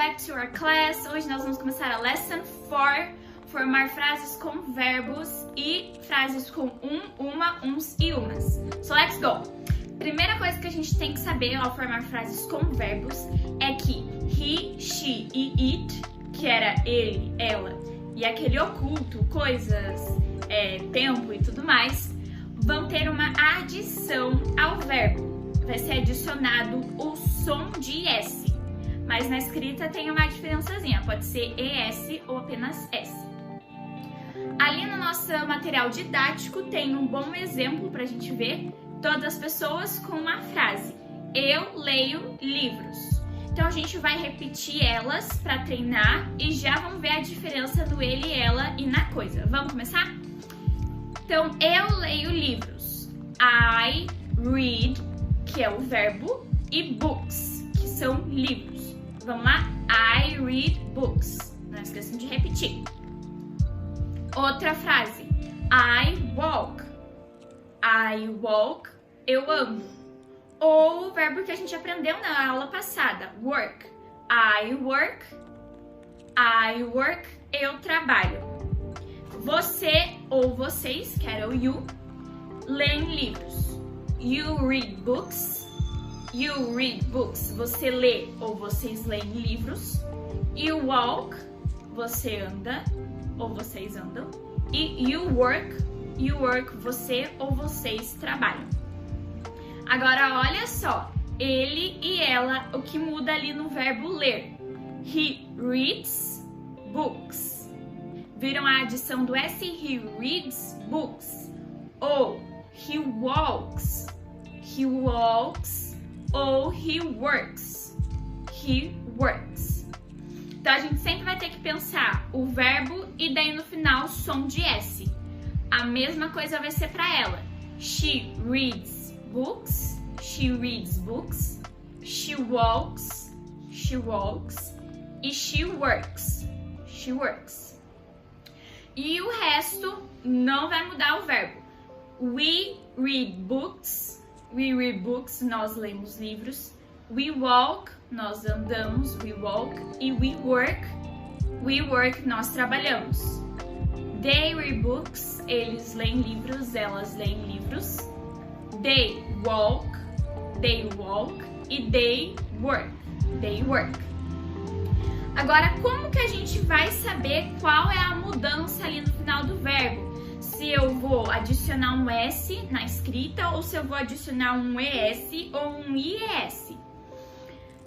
back to our class. Hoje nós vamos começar a lesson 4, formar frases com verbos e frases com uma, uns e umas. So let's go! Primeira coisa que a gente tem que saber ao formar frases com verbos é que he, she e it, que era ele, ela, e aquele oculto, coisas, tempo e tudo mais, vão ter uma adição ao verbo. Vai ser adicionado o som de S. Mas na escrita tem uma diferençazinha, pode ser ES ou apenas S. Ali no nosso material didático tem um bom exemplo para a gente ver todas as pessoas com uma frase. Eu leio livros. Então a gente vai repetir elas para treinar e já vamos ver a diferença do ele e ela e na coisa. Vamos começar? Então, eu leio livros. I read, que é o verbo, e books, que são livros. Vamos lá? I read books. Não esqueçam de repetir. Outra frase. I walk. I walk, eu ando. Ou o verbo que a gente aprendeu na aula passada, work. I work, eu trabalho. Você ou vocês, que era o you, leem livros. You read books. You read books. Você lê ou vocês leem livros. You walk. Você anda ou vocês andam. E you work. You work. Você ou vocês trabalham. Agora, olha só. Ele e ela, o que muda ali no verbo ler. He reads books. Viram a adição do S? He reads books. Ou he walks. He walks. Ou he works. He works. Então a gente sempre vai ter que pensar o verbo e daí no final som de S. A mesma coisa vai ser para ela. She reads books. She reads books. She walks. She walks. E she works. She works. E o resto não vai mudar o verbo. We read books. We read books, nós lemos livros. We walk, nós andamos, we walk. E we work, nós trabalhamos. They read books, eles leem livros, elas leem livros. They walk. E they work. Agora, como que a gente vai saber qual é a mudança ali no final do verbo? Se eu vou adicionar um S na escrita ou se eu vou adicionar um ES ou um IES.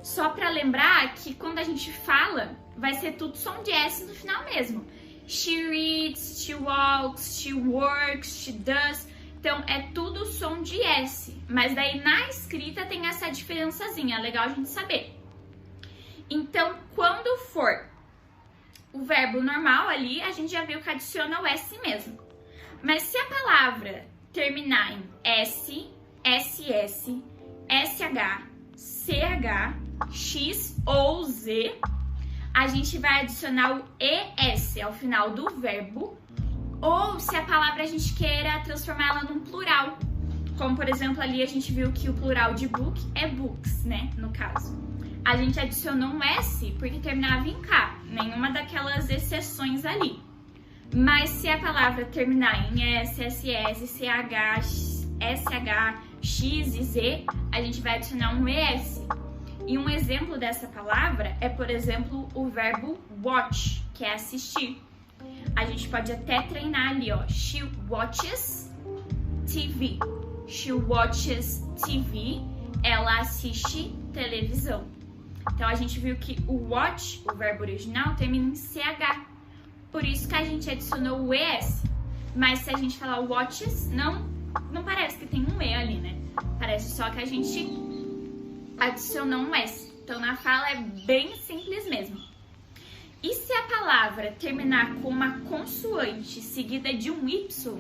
Só para lembrar que quando a gente fala, vai ser tudo som de S no final mesmo. She reads, she walks, she works, she does. Então, é tudo som de S. Mas daí na escrita tem essa diferençazinha, é legal a gente saber. Então, quando for o verbo normal ali, a gente já viu que adiciona o S mesmo. Mas se a palavra terminar em S, SS, SH, CH, X ou Z, a gente vai adicionar o ES ao final do verbo. Ou se a palavra a gente queira transformar ela num plural. Como, por exemplo, ali a gente viu que o plural de book é books, né? No caso. A gente adicionou um S porque terminava em K, nenhuma daquelas exceções ali. Mas se a palavra terminar em S, SS, CH, SH, X e Z, a gente vai adicionar um ES. E um exemplo dessa palavra é, por exemplo, o verbo watch, que é assistir. A gente pode até treinar ali, ó. She watches TV. She watches TV. Ela assiste televisão. Então, a gente viu que o watch, o verbo original, termina em CH. Por isso que a gente adicionou o ES. Mas se a gente falar watches, não parece que tem um E ali, né? Parece só que a gente adicionou um S. Então, na fala é bem simples mesmo. E se a palavra terminar com uma consoante seguida de um Y,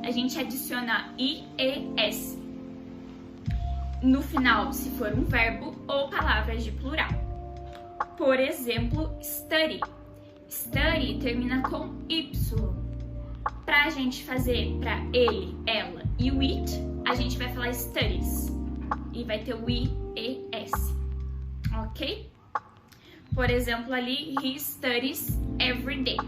a gente adiciona IES. No final, se for um verbo ou palavras de plural. Por exemplo, study. Study termina com Y. Para a gente fazer para ele, ela e o it, a gente vai falar studies. E vai ter o IES. Ok? Por exemplo, ali, he studies every day.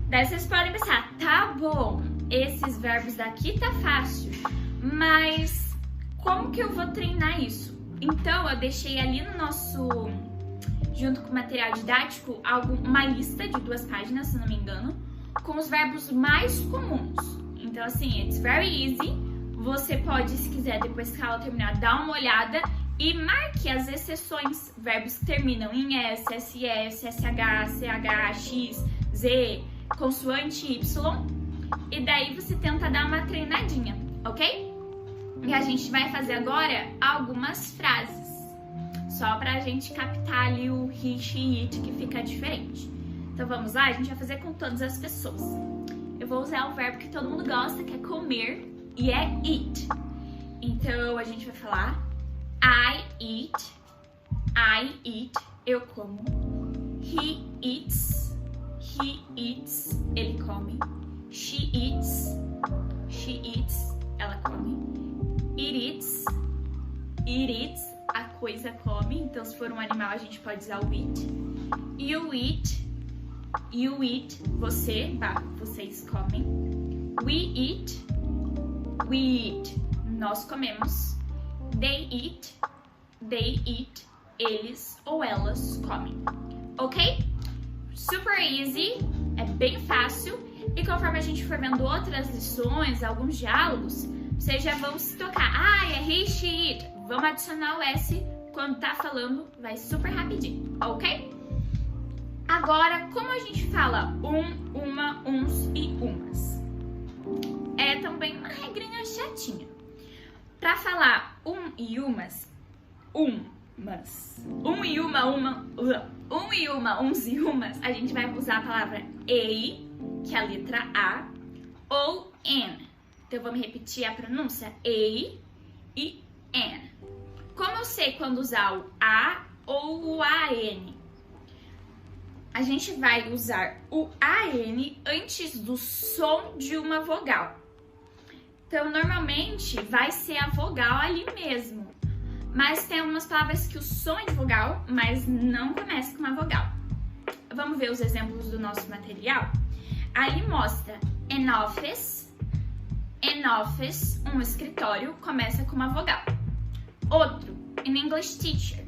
Daí vocês podem pensar, tá bom, esses verbos daqui tá fácil, mas como que eu vou treinar isso? Então, eu deixei ali no nosso, junto com o material didático, uma lista de 2 páginas, se não me engano, com os verbos mais comuns. Então, assim, it's very easy. Você pode, se quiser, depois que a aula terminar, dar uma olhada e marque as exceções, verbos que terminam em S, SS, SH, CH, X, Z, consoante Y, e daí você tenta dar uma treinadinha, ok? E a gente vai fazer agora algumas frases, só pra gente captar ali o he, she, it, que fica diferente. Então vamos lá, a gente vai fazer com todas as pessoas. Eu vou usar o verbo que todo mundo gosta, que é comer, e é eat. Então a gente vai falar I eat, eu como. He eats, ele come. She eats, ela come. It eats, a coisa come. Então se for um animal a gente pode usar o eat. You eat, vocês comem. We eat, nós comemos. They eat, eles ou elas comem. Ok? Super easy, é bem fácil. E conforme a gente for vendo outras lições, alguns diálogos, vocês já vão se tocar. É he, she, it. Vamos adicionar o S quando tá falando, vai super rapidinho, ok? Agora, como a gente fala uma, uns e umas? É também uma regrinha chatinha. Pra falar uns e umas, a gente vai usar a palavra a, que é a letra A, ou an. Então vamos repetir a pronúncia a e an. Como eu sei quando usar o a ou o an? A gente vai usar o an antes do som de uma vogal. Então, normalmente, vai ser a vogal ali mesmo. Mas tem algumas palavras que o som é de vogal, mas não começa com uma vogal. Vamos ver os exemplos do nosso material? Ali mostra an office, um escritório, começa com uma vogal. Outro, an English teacher,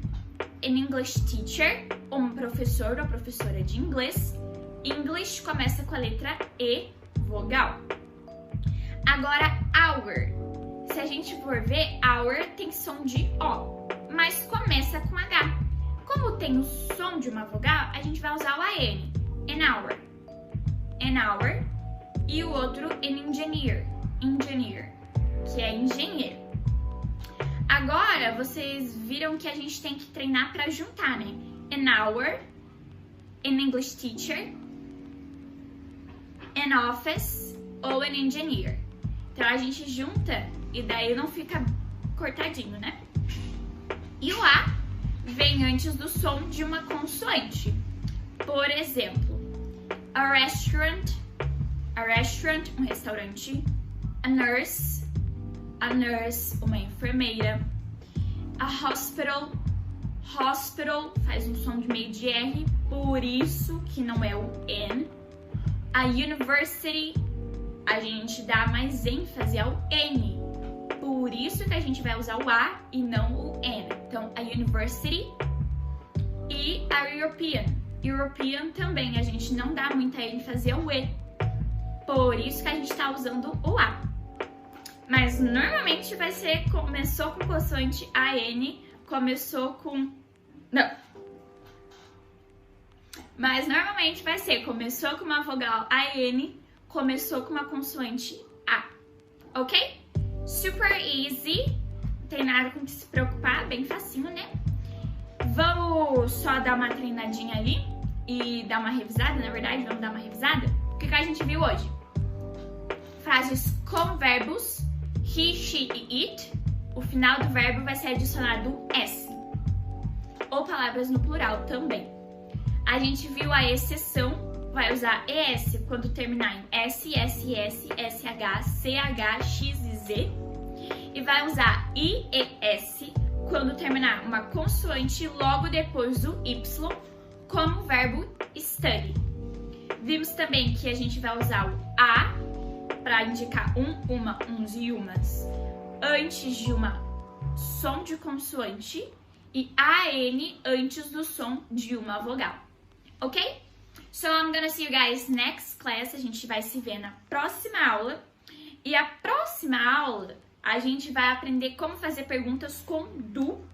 um professor ou professora de inglês. English começa com a letra E, vogal. Agora, hour. Se a gente for ver, hour tem som de O, mas começa com H. Como tem o som de uma vogal, a gente vai usar o AN. An hour. E o outro, an engineer, que é engenheiro. Agora, vocês viram que a gente tem que treinar para juntar, né? An hour, an English teacher, an office ou an engineer. Então, a gente junta e daí não fica cortadinho, né? E o A vem antes do som de uma consoante. Por exemplo, a restaurant, um restaurante. A nurse, uma enfermeira. A hospital faz um som de meio de R, por isso que não é o N. A university, a gente dá mais ênfase ao N, por isso que a gente vai usar o A e não o N. Então, a university. E a European também, a gente não dá muita ênfase ao E, por isso que a gente está usando o A. Mas normalmente vai ser, começou com consoante AN, começou com... Não. Mas normalmente vai ser, começou com uma vogal AN, começou com uma consoante A. Ok? Super easy. Não tem nada com que se preocupar, bem facinho, né? Vamos só dar uma treinadinha ali e dar uma revisada, na verdade, vamos dar uma revisada. O que a gente viu hoje? Frases com verbos he, she e it. O final do verbo vai ser adicionado S. Ou palavras no plural também. A gente viu a exceção, vai usar ES quando terminar em S, SS, SH, CH, X e Z. E vai usar IES quando terminar uma consoante logo depois do Y como o verbo study. Vimos também que a gente vai usar o a para indicar uma, uns e umas antes de uma som de consoante e an antes do som de uma vogal, ok? So I'm gonna see you guys next class. A gente vai se ver na próxima aula. E a próxima aula a gente vai aprender como fazer perguntas com do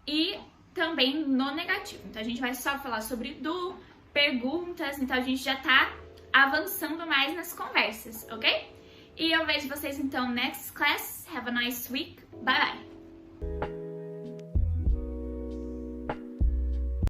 e também no negativo. Então a gente vai só falar sobre do, perguntas, então a gente já tá avançando mais nas conversas, ok? E eu vejo vocês então next class. Have a nice week. Bye bye!